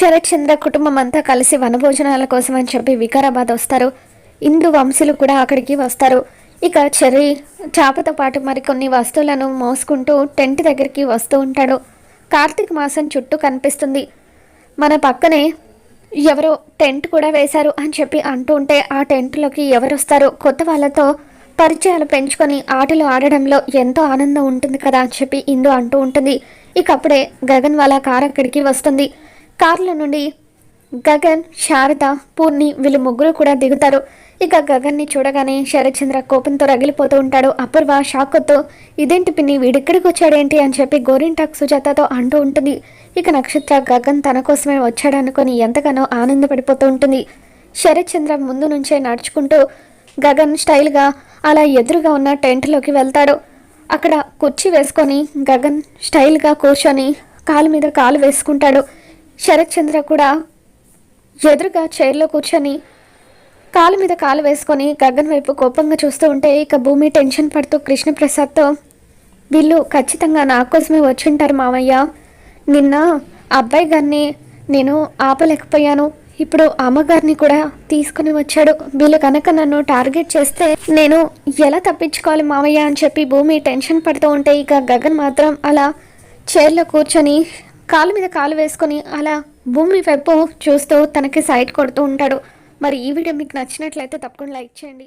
శరత్ చంద్ర కుటుంబం అంతా కలిసి వనభోజనాల కోసం అని చెప్పి వికారాబాద్ వస్తారు. ఇందు వంశీలు కూడా అక్కడికి వస్తారు. ఇక చెర్రీ చాపతో పాటు మరికొన్ని వస్తువులను మోసుకుంటూ టెంట్ దగ్గరికి వస్తూ ఉంటాడు. కార్తీక మాసం చుట్టూ కనిపిస్తుంది. మన పక్కనే ఎవరో టెంట్ కూడా వేశారు అని చెప్పి అంటూ ఉంటే ఆ టెంట్లోకి ఎవరు వస్తారు, కొత్త వాళ్ళతో పరిచయాలు పెంచుకొని ఆటలు ఆడడంలో ఎంతో ఆనందం ఉంటుంది కదా అని చెప్పి ఇందు అంటూ ఉంటుంది. ఇక అప్పుడే గగన్ వాళ్ళ కారు అక్కడికి వస్తుంది. కారులో నుండి గగన్, శారద, పూర్ణి వీళ్ళు ముగ్గురు కూడా దిగుతారు. ఇక గగన్ని చూడగానే శరత్చంద్ర కోపంతో రగిలిపోతూ ఉంటాడు. అపూర్వ షాక్తో ఇదేంటి పిన్ని వీడిక్కడికి వచ్చాడేంటి అని చెప్పి గోరింటాక్ సుజాతతో అంటూ ఉంటుంది. ఇక నక్షత్ర గగన్ తన కోసమే వచ్చాడనుకొని ఎంతగానో ఆనందపడిపోతూ ఉంటుంది. శరత్చంద్ర ముందు నుంచే నడుచుకుంటూ గగన్ స్టైల్గా అలా ఎదురుగా ఉన్న టెంట్లోకి వెళ్తాడు. అక్కడ కుర్చీ వేసుకొని గగన్ స్టైల్గా కూర్చొని కాలు మీద కాలు వేసుకుంటాడు. శరత్చంద్ర కూడా ఎదురుగా చైర్లో కూర్చొని కాలు మీద కాలు వేసుకొని గగన్ వైపు కోపంగా చూస్తూ ఉంటే ఇక భూమి టెన్షన్ పడుతూ కృష్ణప్రసాద్తో వీళ్ళు ఖచ్చితంగా నా కోసమే వచ్చింటారు మామయ్య. నిన్న అబ్బాయి గారిని నేను ఆపలేకపోయాను, ఇప్పుడు అమ్మగారిని కూడా తీసుకుని వచ్చాడు. వీళ్ళు కనుక నన్ను టార్గెట్ చేస్తే నేను ఎలా తప్పించుకోవాలి మామయ్య అని చెప్పి భూమి టెన్షన్ పడుతూ ఉంటే ఇక గగన్ మాత్రం అలా చైర్లో కూర్చొని కాలు మీద కాలు వేసుకొని అలా భూమి వైపు చూస్తూ తనకి సైడ్ కొడుతూ ఉంటాడు. మరి ఈ వీడియో మీకు నచ్చినట్లయితే తప్పకుండా లైక్ చేయండి.